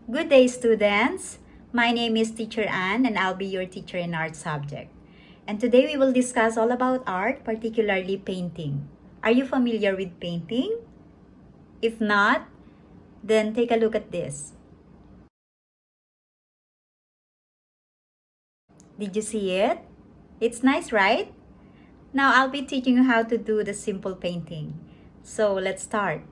Good day, students. My name is Teacher Ann and I'll be your teacher in art subject. And today we will discuss all about art, particularly painting. Are you familiar with painting? If not, then take a look at this. Did you see it? It's nice, right? Now I'll be teaching you how to do the simple painting. So let's start.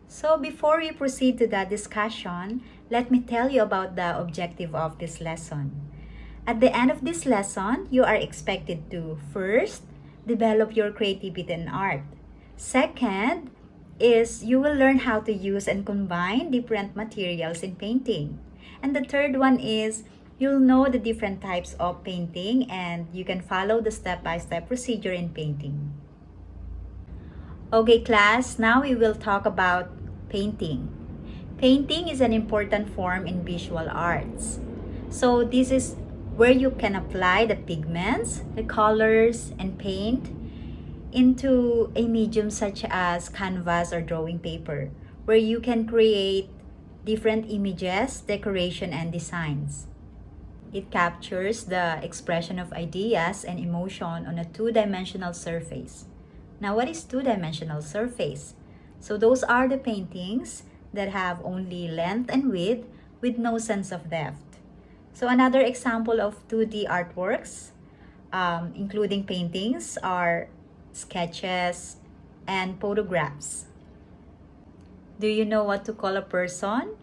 So before we proceed to the discussion, let me tell you about the objective of this lesson. At the end of this lesson, you are expected to first, develop your creativity in art. Second is you will learn how to use and combine different materials in painting. And the third one is you'll know the different types of painting and you can follow the step-by-step procedure in painting. Okay, class, now we will talk about painting. Painting is an important form in visual arts. So this is where you can apply the pigments, the colors, and paint into a medium such as canvas or drawing paper, where you can create different images, decoration, and designs. It captures the expression of ideas and emotion on a two-dimensional surface. Now, what is two-dimensional surface? So those are the paintings that have only length and width with no sense of depth. So another example of 2D artworks, including paintings, are sketches and photographs. Do you know what to call a person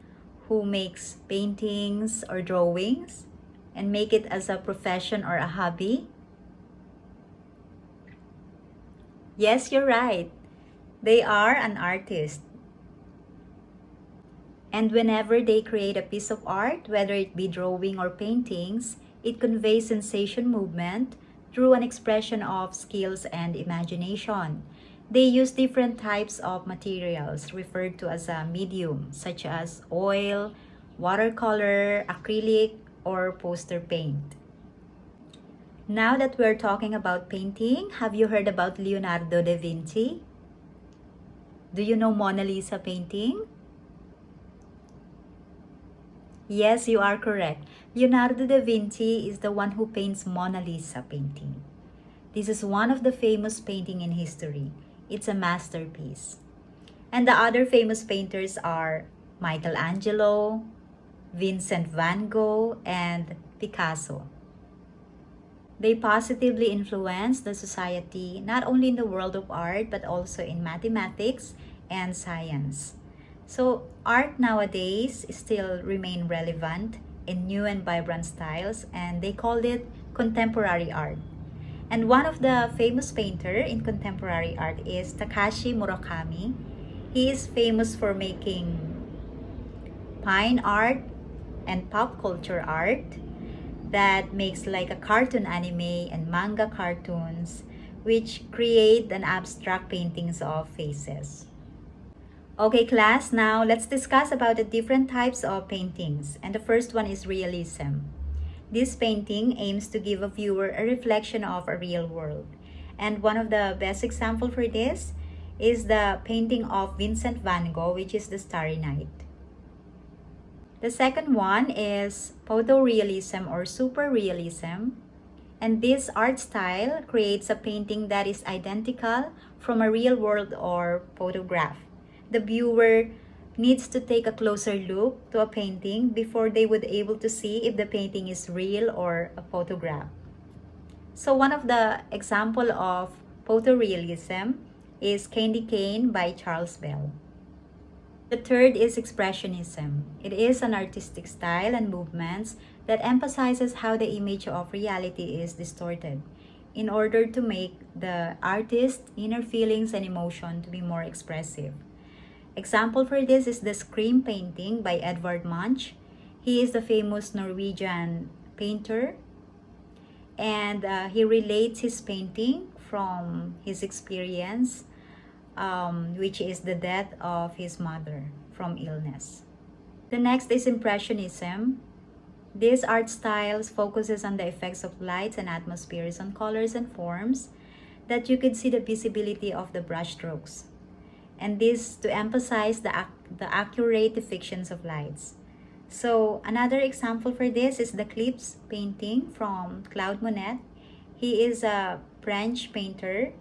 who makes paintings or drawings and make it as a profession or a hobby? Yes, you're right. They are an artist. And whenever they create a piece of art, whether it be drawing or paintings, it conveys sensation movement through an expression of skills and imagination. They use different types of materials referred to as a medium, such as oil, watercolor, acrylic, or poster paint. Now that we're talking about painting, have you heard about Leonardo da Vinci? Do you know Mona Lisa painting? Yes, you are correct. Leonardo da Vinci is the one who paints Mona Lisa painting. This is one of the famous painting in history. It's a masterpiece. And the other famous painters are Michelangelo, Vincent van Gogh, and Picasso. They positively influenced the society not only in the world of art but also in mathematics and science. So art nowadays still remain relevant in new and vibrant styles, and they called it contemporary art. And one of the famous painter in contemporary art is Takashi Murakami. He is famous for making fine art and pop culture art that makes like a cartoon anime and manga cartoons, which create an abstract paintings of faces. Okay, class, now let's discuss about the different types of paintings. And the first one is realism. This painting aims to give a viewer a reflection of a real world. And one of the best example for this is the painting of Vincent van Gogh, which is the Starry Night. The second one is photorealism or superrealism. And this art style creates a painting that is identical from a real world or photograph. The viewer needs to take a closer look to a painting before they would be able to see if the painting is real or a photograph. So one of the example of photorealism is Candy Cane by Charles Bell. The third is expressionism. It is an artistic style and movements that emphasizes how the image of reality is distorted in order to make the artist's inner feelings and emotion to be more expressive. Example for this is the Scream painting by Edvard Munch. He is the famous Norwegian painter, and he relates his painting from his experience, which is the death of his mother from illness. The next is Impressionism. This art style focuses on the effects of lights and atmospheres on colors and forms that you could see the visibility of the brushstrokes. And this to emphasize the accurate depictions of lights. So another example for this is the Clips painting from Claude Monet. He is a French painter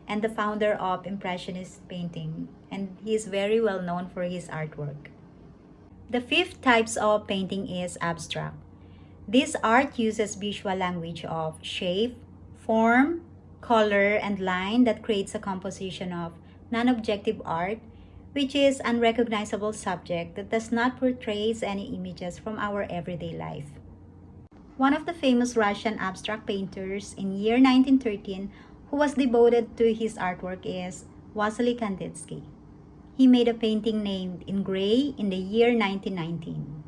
and the founder of Impressionist painting, and he is very well known for his artwork. The fifth types of painting is abstract. This art uses visual language of shape, form, color, and line that creates a composition of non-objective art, which is unrecognizable subject that does not portray any images from our everyday life. One of the famous Russian abstract painters in year 1913 who was devoted to his artwork is Vasily Kandinsky. He made a painting named In Gray in the year 1919.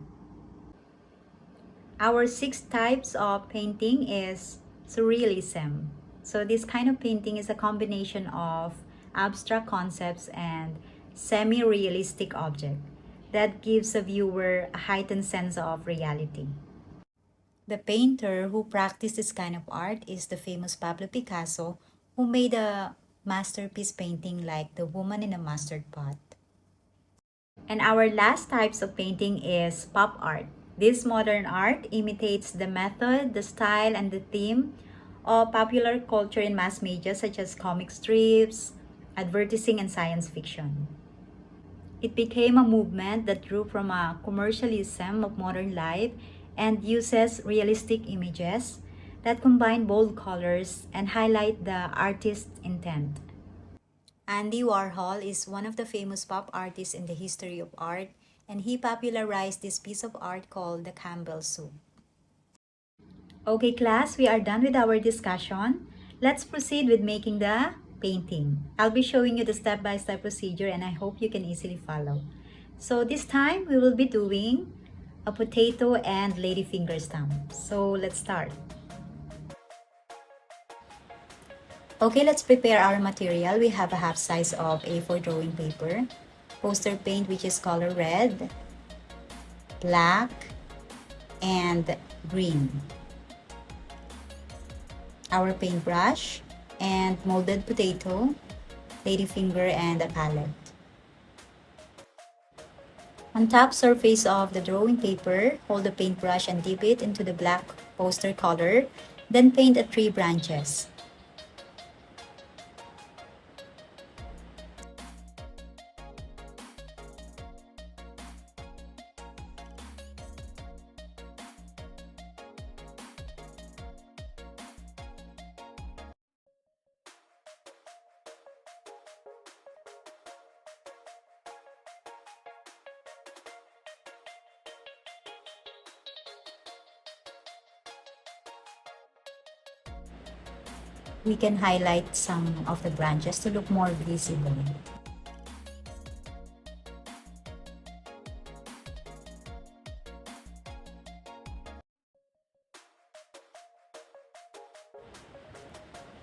Our sixth types of painting is surrealism. So this kind of painting is a combination of abstract concepts and semi-realistic object that gives a viewer a heightened sense of reality. The painter who practiced this kind of art is the famous Pablo Picasso, who made a masterpiece painting like The Woman in a Mustard Pot. And our last types of painting is pop art. This modern art imitates the method, the style, and the theme of popular culture in mass media such as comic strips, advertising, and science fiction. It became a movement that drew from a commercialism of modern life and uses realistic images that combine bold colors and highlight the artist's intent. Andy Warhol is one of the famous pop artists in the history of art, and he popularized this piece of art called the Campbell soup. Okay, class, we are done with our discussion. Let's proceed with making the painting. I'll be showing you the step-by-step procedure and I hope you can easily follow. So this time we will be doing a potato and ladyfinger stamp. So let's start. Okay, let's prepare our material. We have a half size of A4 drawing paper, poster paint which is color red, black, and green, our paintbrush, and molded potato, ladyfinger, and a palette. On top surface of the drawing paper, hold the paintbrush and dip it into the black poster color, then paint a tree branches. We can highlight some of the branches to look more visible.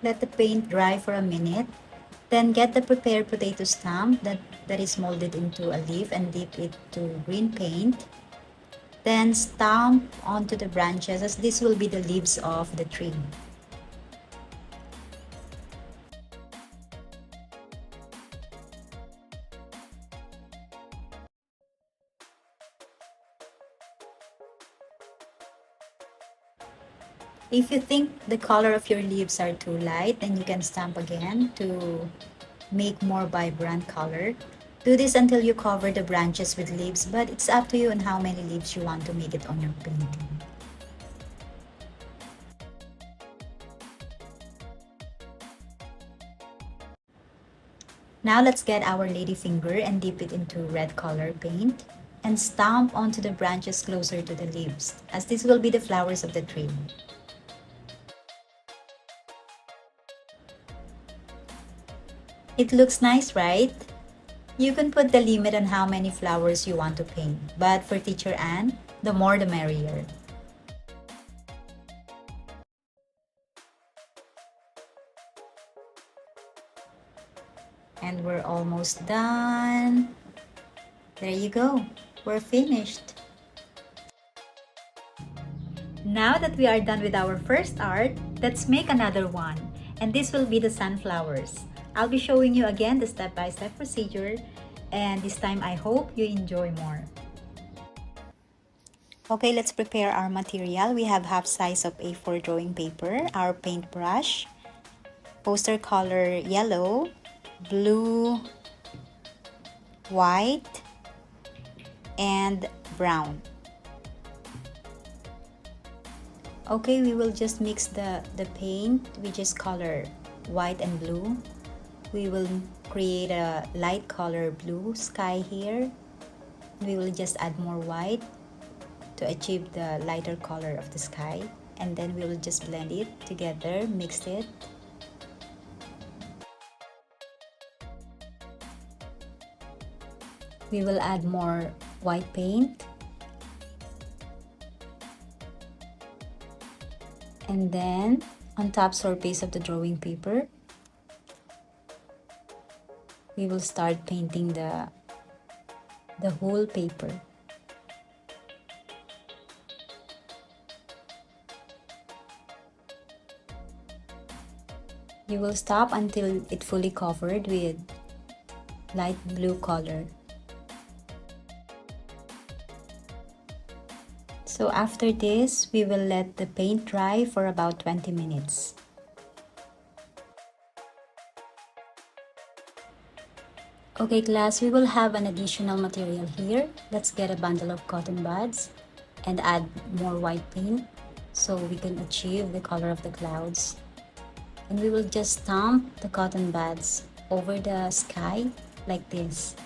Let the paint dry for a minute. Then get the prepared potato stamp that is molded into a leaf and dip it to green paint. Then stamp onto the branches as this will be the leaves of the tree. If you think the color of your leaves are too light, then you can stamp again to make more vibrant color. Do this until you cover the branches with leaves, but it's up to you on how many leaves you want to make it on your painting. Now let's get our ladyfinger and dip it into red color paint and stamp onto the branches closer to the leaves, as this will be the flowers of the tree. It looks nice, right? You can put the limit on how many flowers you want to paint, but for Teacher Anne, the more the merrier. And we're almost done. There you go. We're finished. Now that we are done with our first art, let's make another one. And this will be the sunflowers. I'll be showing you again the step-by-step procedure, and this time I hope you enjoy more. Okay, let's prepare our material. We have half size of A4 drawing paper, our paintbrush, poster color yellow, blue, white, and brown. Okay, we will just mix the paint, which is color white and blue. We will create a light color blue sky here. We will just add more white to achieve the lighter color of the sky, and then we will just blend it together, mix it. We will add more white paint, and then on top surface of the drawing paper we will start painting the whole paper. You will stop until it fully covered with light blue color. So after this, we will let the paint dry for about 20 minutes. Okay class, we will have an additional material here. Let's get a bundle of cotton buds and add more white paint so we can achieve the color of the clouds. And we will just stamp the cotton buds over the sky like this.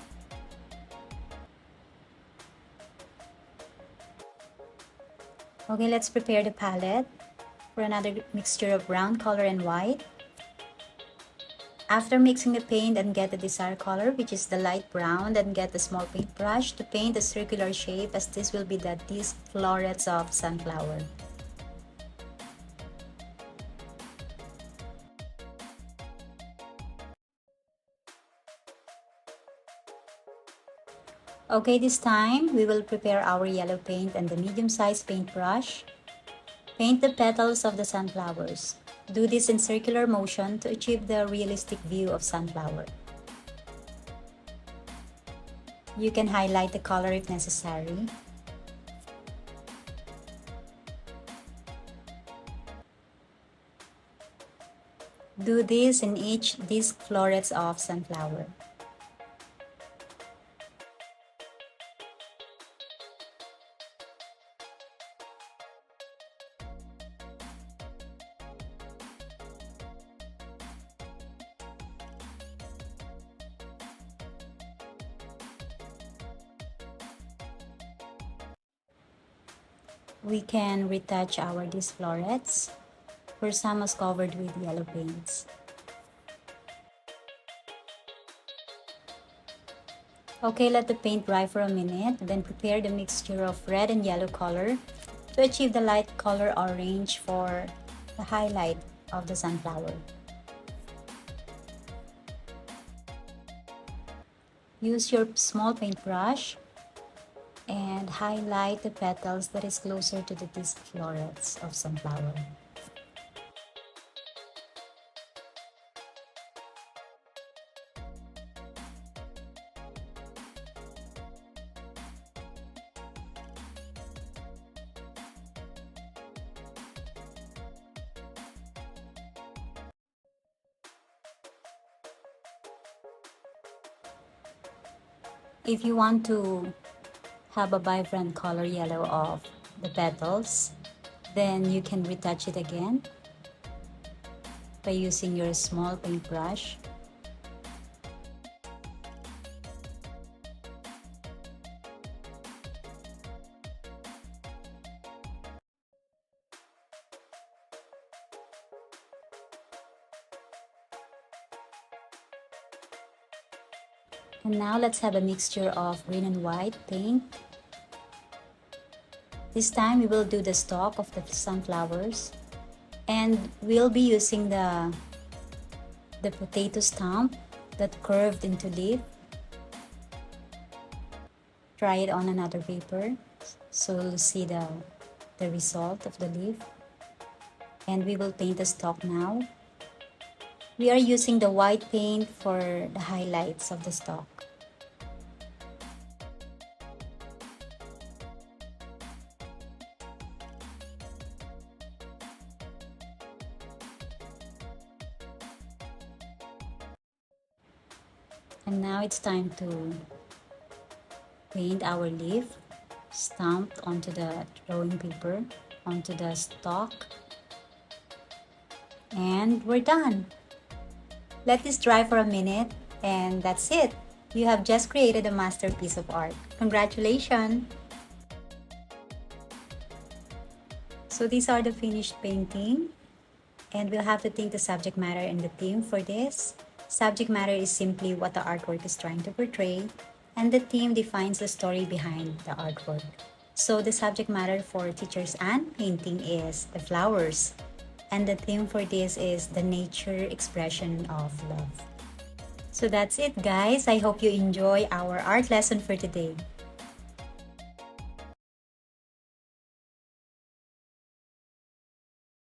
Okay, let's prepare the palette for another mixture of brown color and white. After mixing the paint and get the desired color, which is the light brown, then get the small paintbrush to paint a circular shape, as this will be these florets of sunflower. Okay, this time we will prepare our yellow paint and the medium-sized paintbrush. Paint the petals of the sunflowers. Do this in circular motion to achieve the realistic view of sunflower. You can highlight the color if necessary. Do this in these florets of sunflower. We can retouch these florets, where some was covered with yellow paints. Okay, let the paint dry for a minute, then prepare the mixture of red and yellow color to achieve the light color orange for the highlight of the sunflower. Use your small paintbrush and highlight the petals that is closer to these florets of sunflower. If you want to have a vibrant color yellow of the petals, then you can retouch it again by using your small paintbrush. And now let's have a mixture of green and white paint. This time we will do the stalk of the sunflowers, and we'll be using the potato stump that curved into leaf. Try it on another paper so you'll see the result of the leaf. And we will paint the stalk now. We are using the white paint for the highlights of the stalk. And now it's time to paint our leaf, stamped onto the drawing paper, onto the stalk, and we're done. Let this dry for a minute, and that's it. You have just created a masterpiece of art. Congratulations! So these are the finished painting, and we'll have to think the subject matter and the theme for this. Subject matter is simply what the artwork is trying to portray, and the theme defines the story behind the artwork. So the subject matter for Teachers and painting is the flowers, and the theme for this is the nature expression of love. So that's it, guys. I hope you enjoy our art lesson for today.